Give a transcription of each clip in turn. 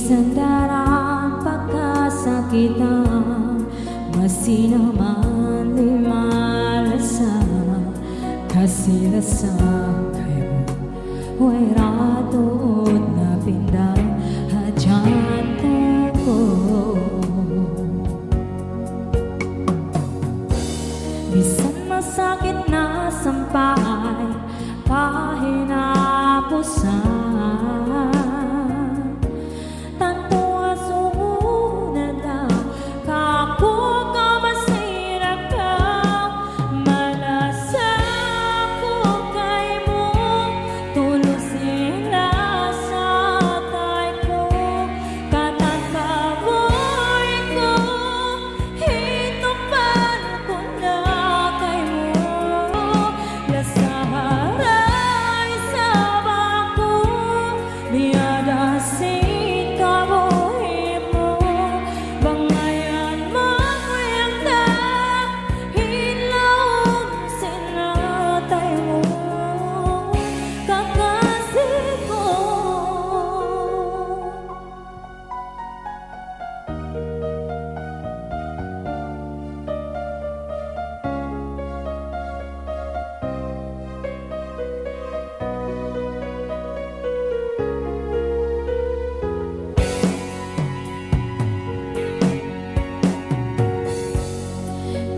Bisan darang pagkasakitan, masih naman di malasa. Kasilasa kayo, way ratod na pindah hajanto ko. Bisan masakit na sampay, kahinapusan,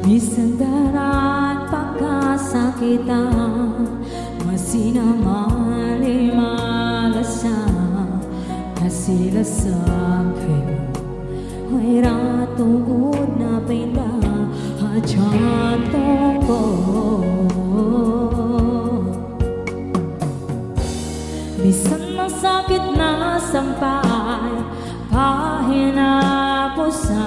bisan darat pagkasakitan, masih naman di malasa. Kasilasa kayo, way ratod na pindah hajanto ko. Bisan masakit na sampay, kahinapusan,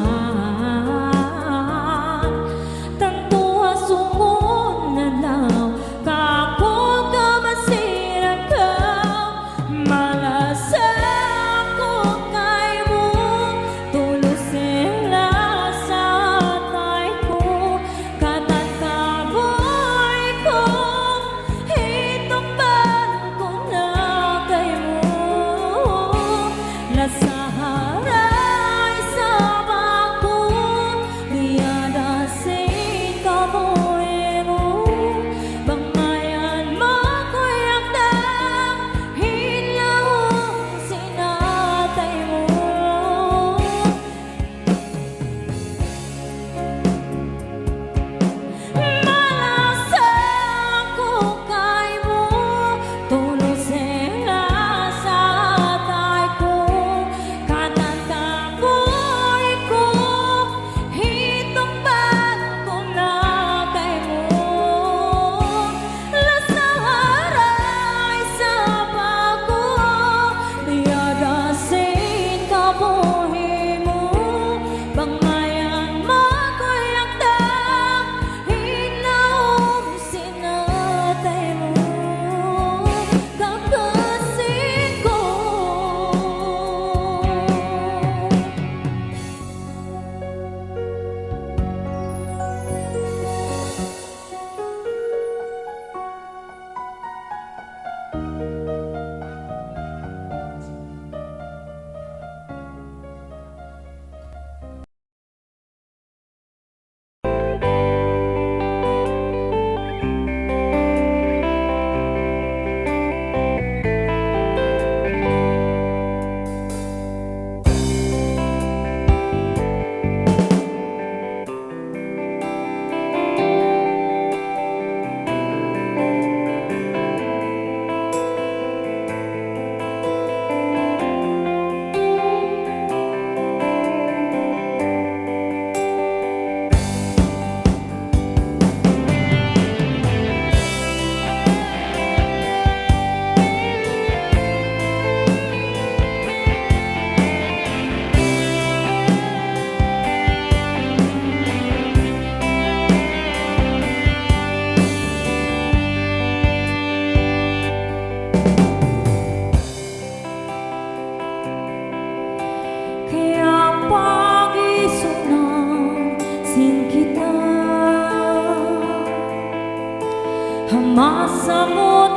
masamot.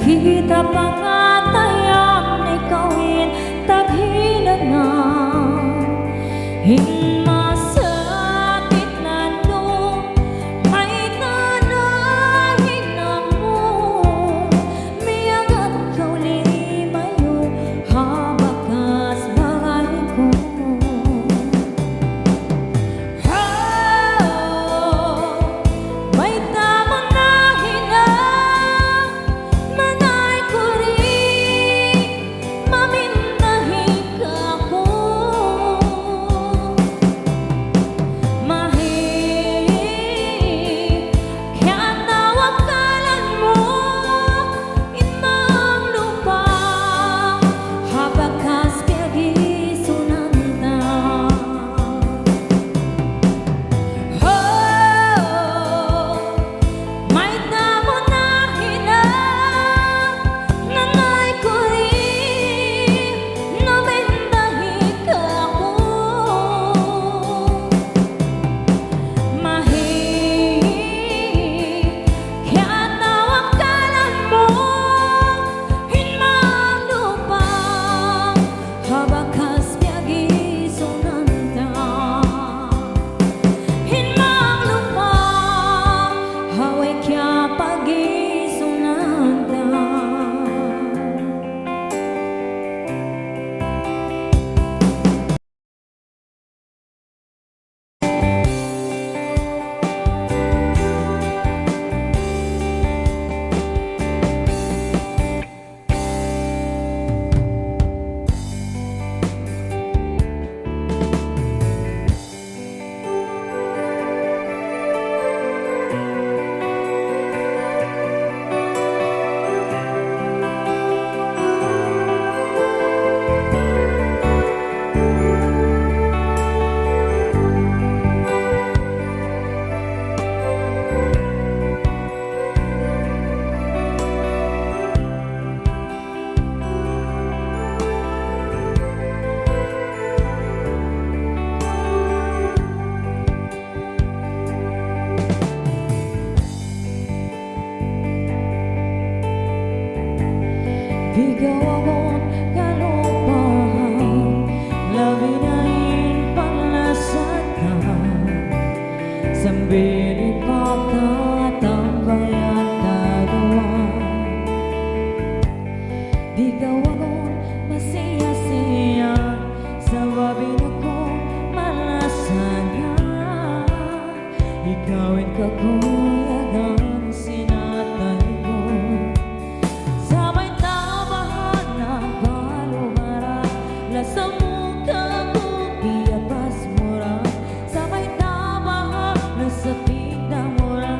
kita pangatayam ikawin taghinangan masakit na nung may nanahin na mo miyagat kauli mayo habakas bagay ko may tamang nahina manay ko rin mamindahi ka ko mahig kaya nawakalan mo inang lupa habakas kaya gisunanda may tamo na hina nanay ko rin namindahi ka ko mahig kaya nawakalan mo hinmang lupa habakas piyagi sunanda hinmang lupa haway kya pagi sunanda Bigaw akong kalupahan labinain panlasatan sambil ipagtatambayan dalawa bigaw akong masaya-saya sa wabin akong malasanya ikawin ka kuyagang sinatay ko sa may tabahan ng balumara lasa mo ka piyapas mura sa may tabahan ng sapit na mura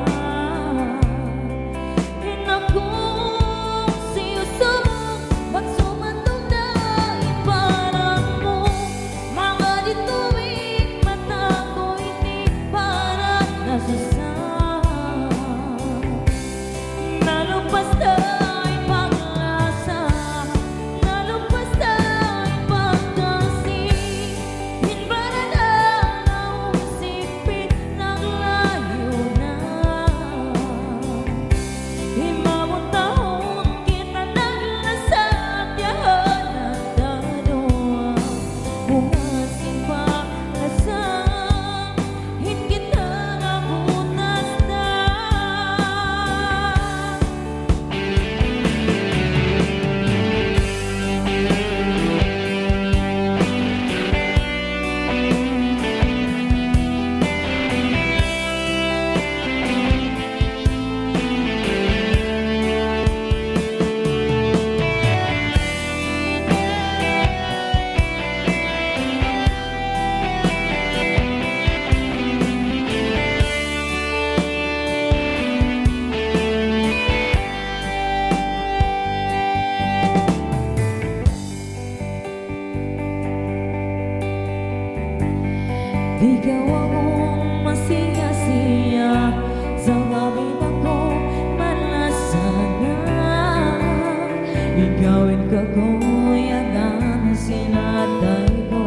hinakong siyuso pag sumandog na iparang mo mga dituwing mata ko hindi parang nasasama nalumpas ta'y paglasa nalumpas ta'y pagkasing hinbara na ang sipit ng layo na himamong taon kita naglasat yahan at dalawa bumasin pa lasang hingkit na nabutas na bigaw akong masaya-siya sa wabin akong malasanya igawin ka kuyagang sinatay ko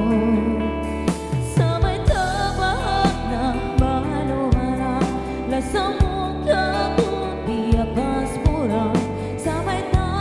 sa may tabahan ng balumara lasa mo ka piyapas mura sa may tabahan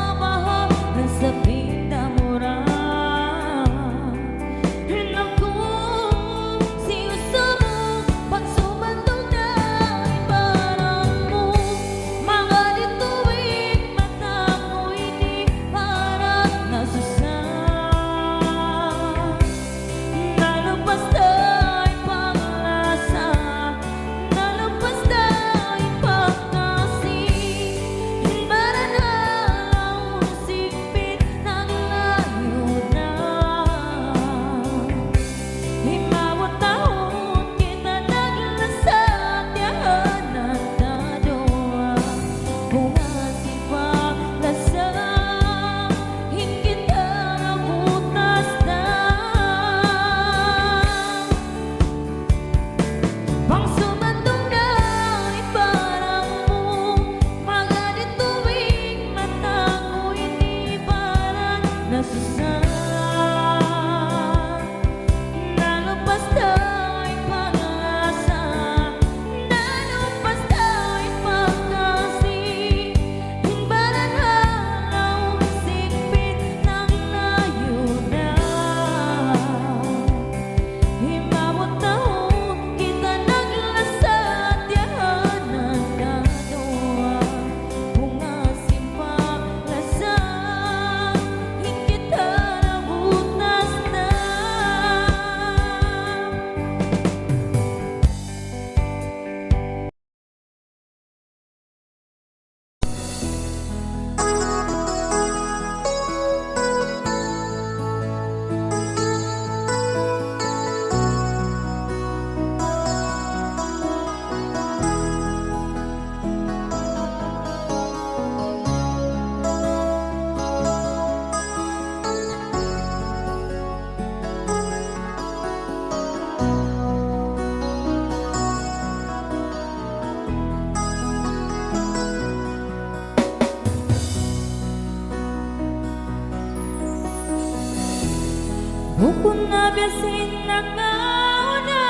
Hukun na biyasin na kauna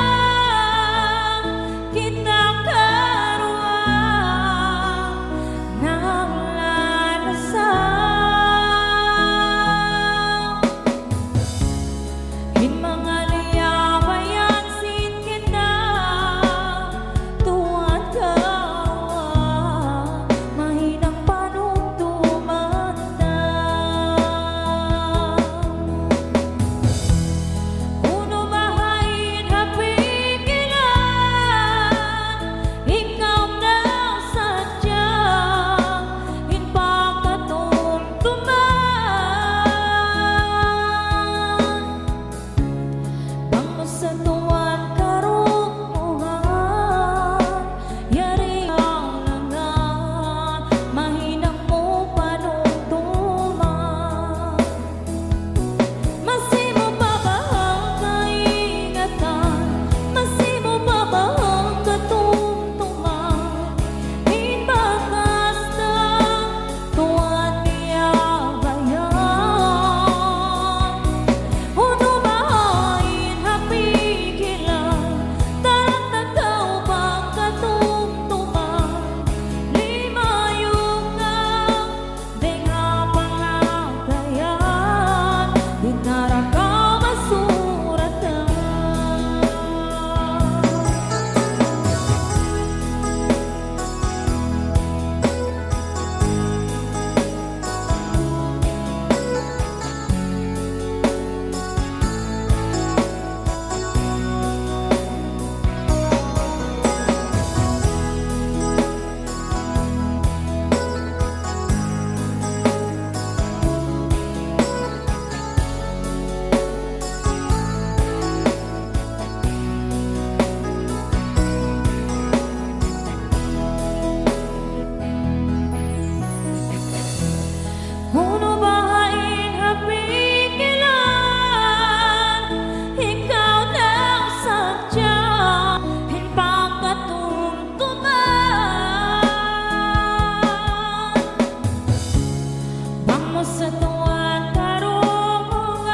kita karuan ng lalasaw. In mga liyabayan sin kita tuwan kawa mahinang panuntuman na. Uno bahain hapigilan ikaw na sadya in pagkatumtuman. Bango sa tuwan karunungan yari ang langan mahinang mo panuntuman. Masimo pa ba ang kaingatan? Masimo pa ba ang katumtuman? Ibagas na tuwan niya bayan. Uno bahain hapigilan taratagaw bang katumtuman. Limayong nga denga pangagayan di narakaw masuratan. Uno bahain hapigilan ikaw na sadya in pagkatumtuman. Bango sa tuwan karunungan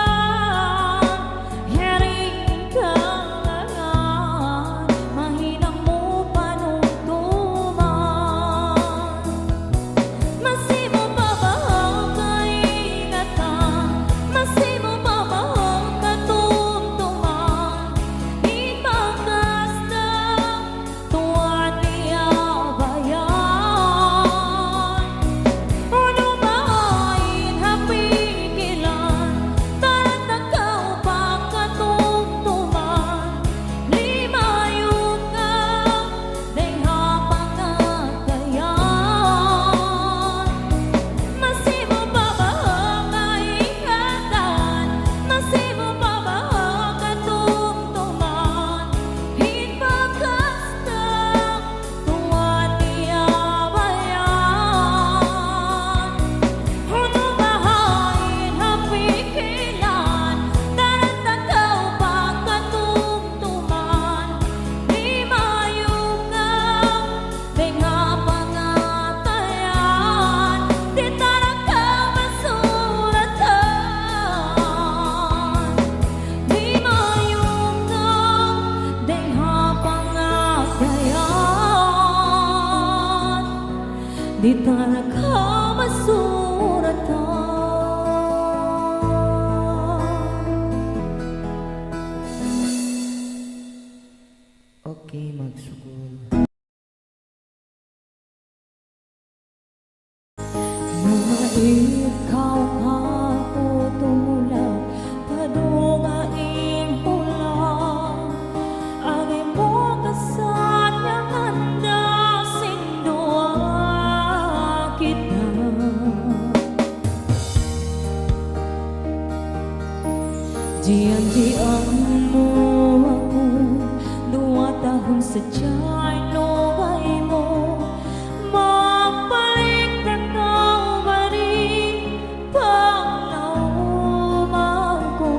yaring kang langan mahinang mo panuntuman. Masimo pa ba ang kaingatan? Masimo pa ba ang katumtuman? Ibagas na tuwan niya bayan. Uno bahain hapigilan taratagaw bang katumtuman. Limayong nga denga pangagayan. Masimo pa ba ang kaingatan? Masimo pa ba ang katumtuman? Ibagas na tuwan niya bayan. Uno bahain hapigilan taratagaw bang katumtuman. Limayong nga denga pangatayan di narakaw masuratan. Limayong nga denga pangatayan di narakaw masuratan. Okay, magsugod. Mga ikaw ako tumulak padungaing ulang ang imong kasanyang handa sindua kita. Diyan-diyan mo ako 2 tahun sejak lugay mo mapalik na kau balik panglauman ko.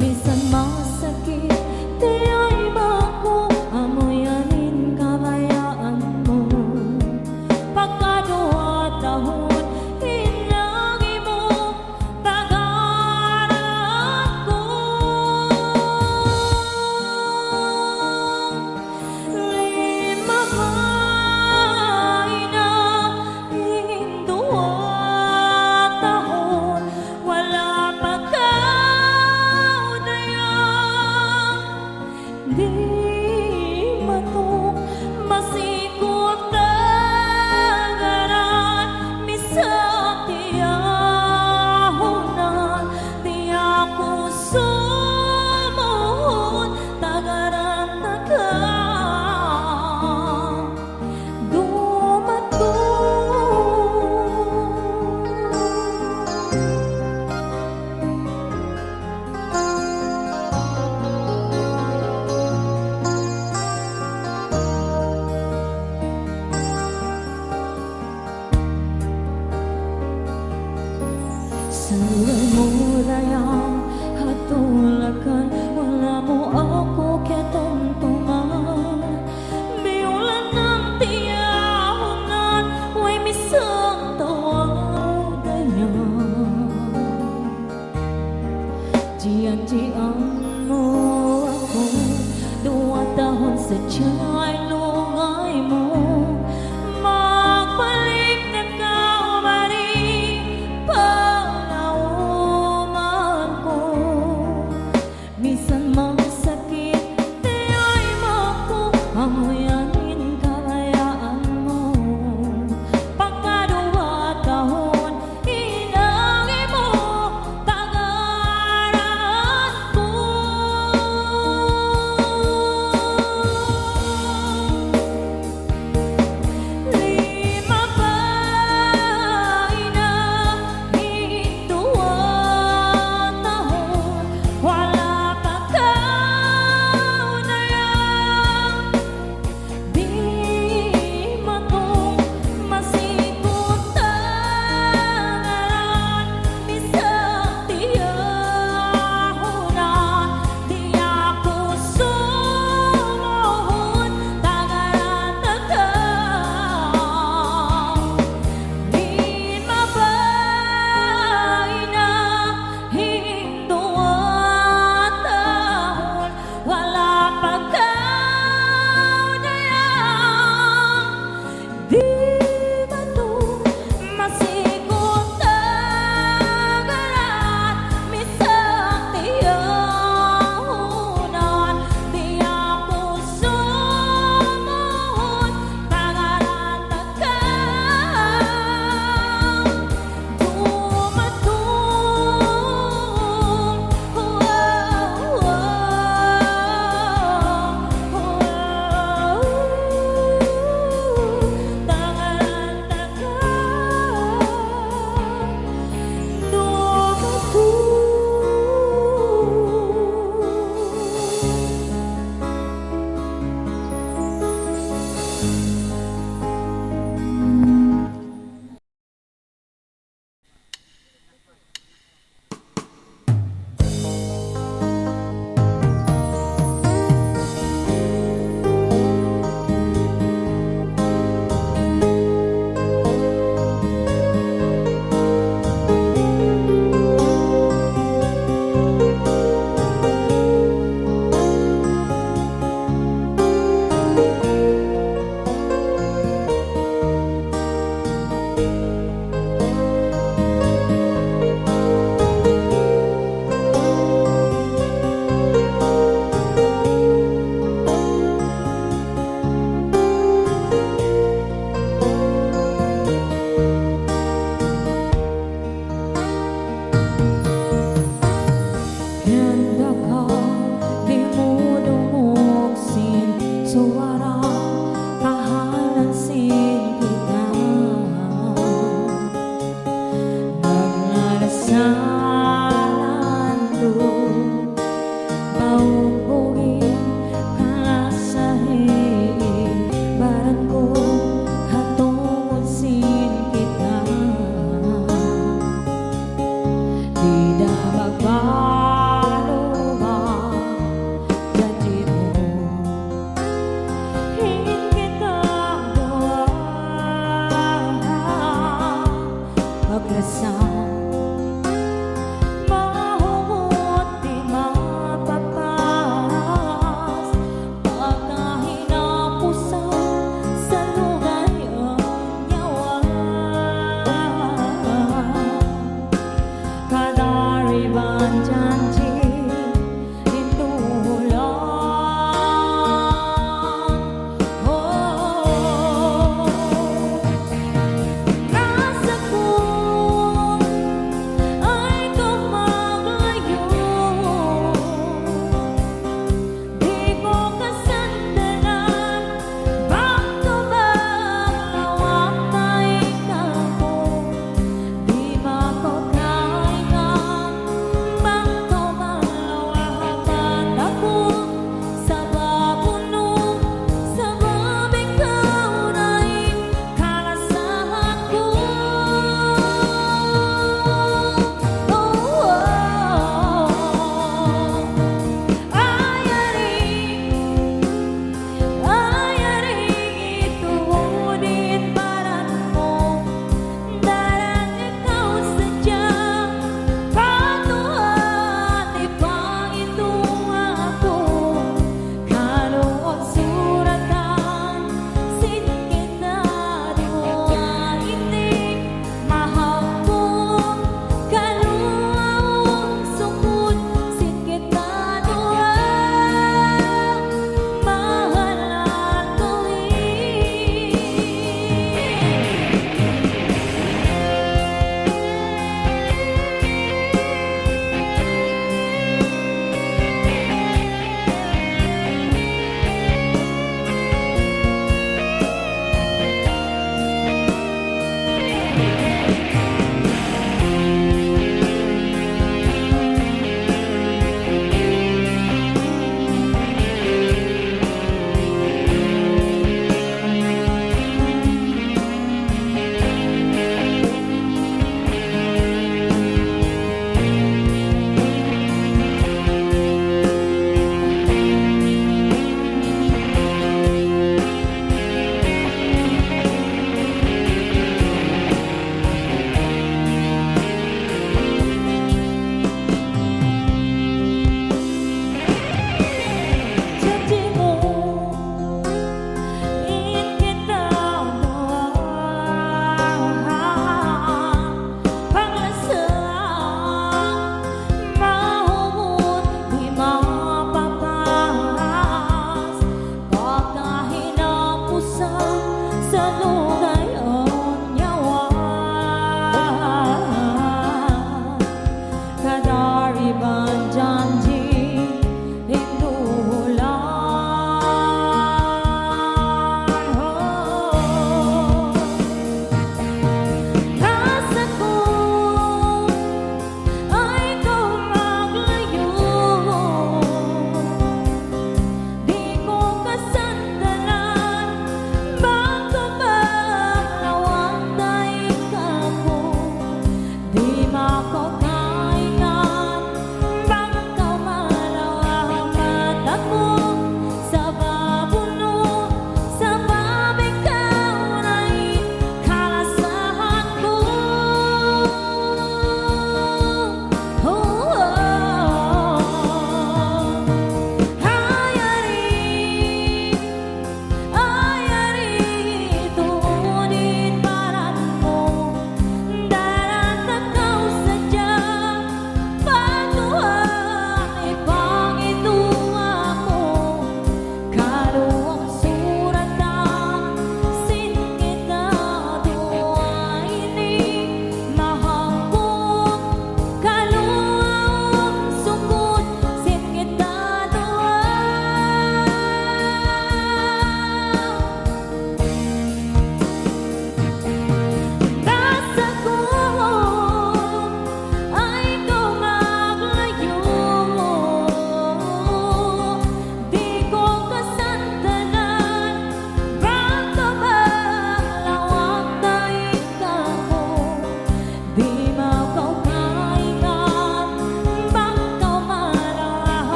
Minsan masakit di ay bago amoyanin kabayaan mo. Pagka 2 tahun hinagi mo tagara Suway mo layang hatulakan, wala mo ako ketontongan. Biulan ng tiyahunan, way misang tawagan niya. Diyan-diyan mo ako, 2 tahon sa tiyay lungay mo. Magbalik na ka umari, palauman ko. Bisan mang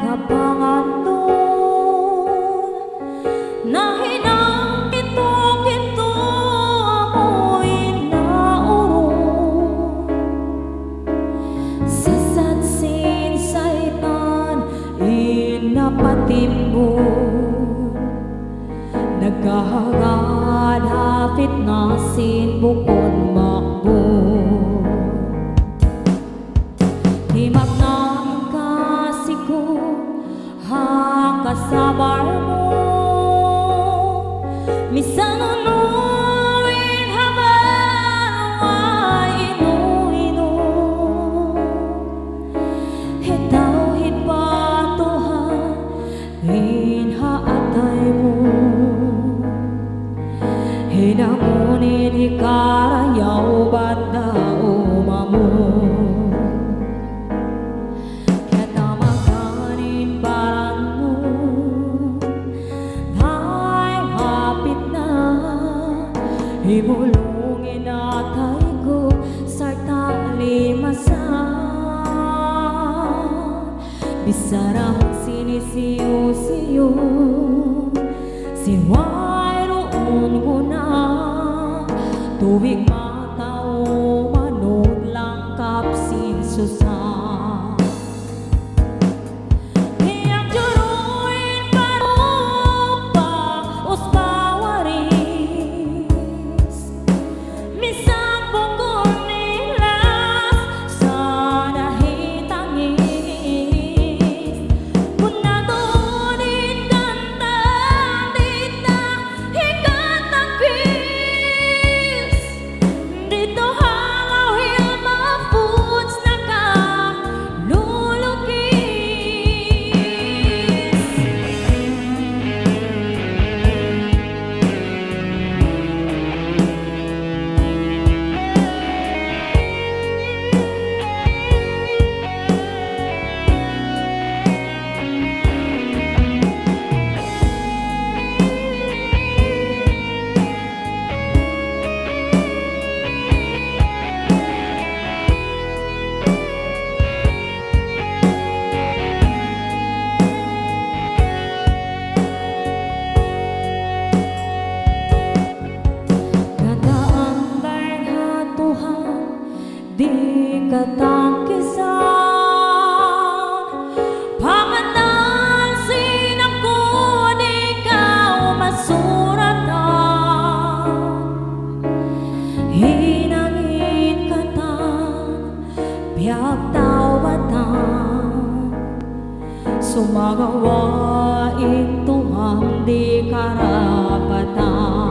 kapangaton nahinang kito amoy naurong sasatsin saitan inapatimbong nagkahagad hapit nasin bukod makbong himag ng kasiko hakasabar mo misanunuin habang inu-inu hitaw hitpatuhan hinhaatay mo hinamunin hikarayaw ba't daw mamo himulungin atay ko sartali masan bisarang sinisiyo-siyo siway roon ko na tuwing matao manood lang kapsin susan di katangkisan panganalsin ako di kau masuratan hinangin katan biag tawatan sumagawain Tuhan di karapatan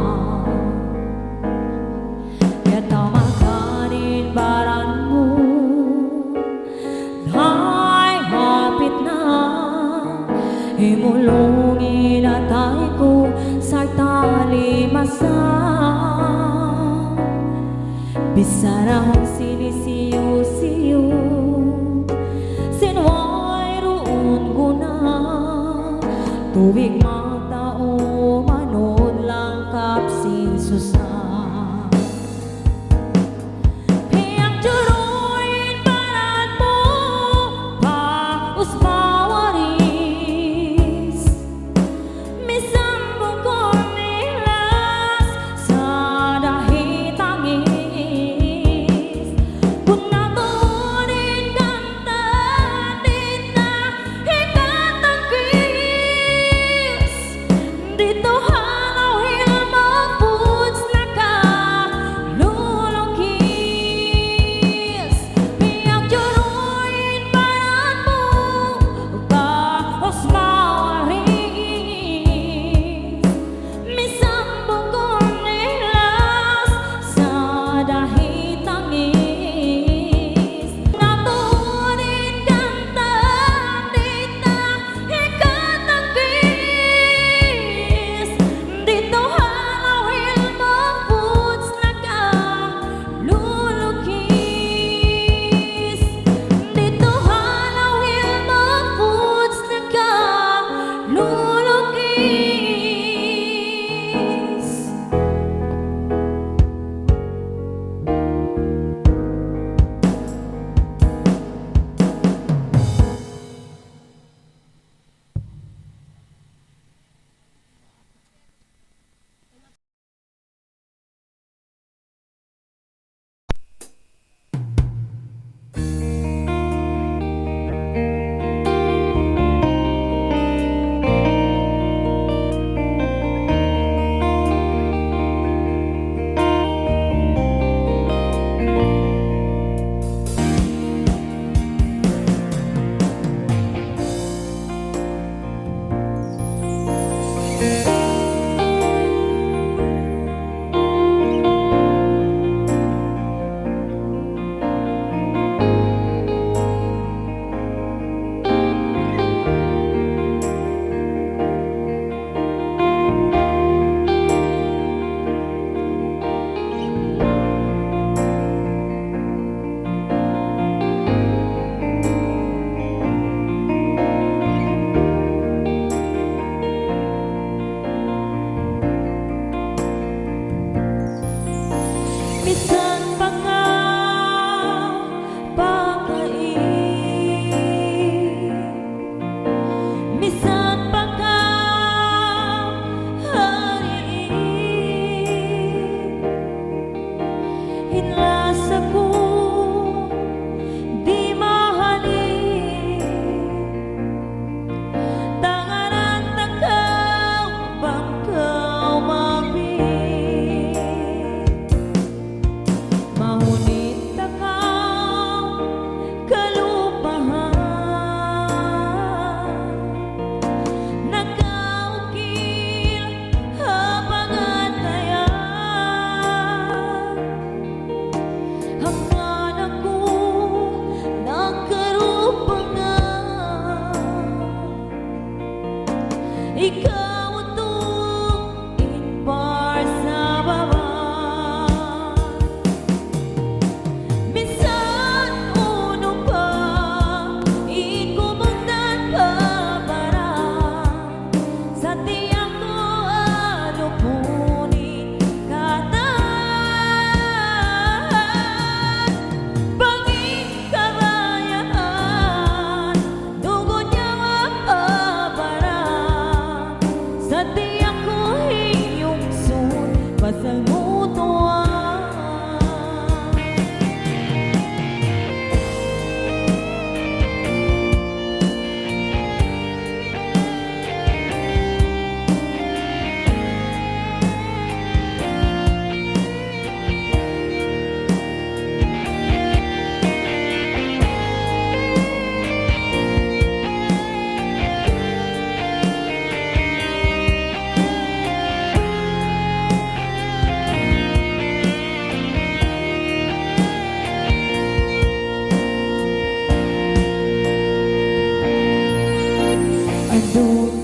himulungin atay ko sartali masan bisarang sinisiyo-siyo sinway roon ko na tuwing matao manood lang kapsin susan ikaw untuk impar sa baba. Minsan uno pa ikumungdan pa para sa tiyak ko ano punin kata banging kabayan dugo niya mapapara sa tiyak ko iyong sun pasangutuan. Aduh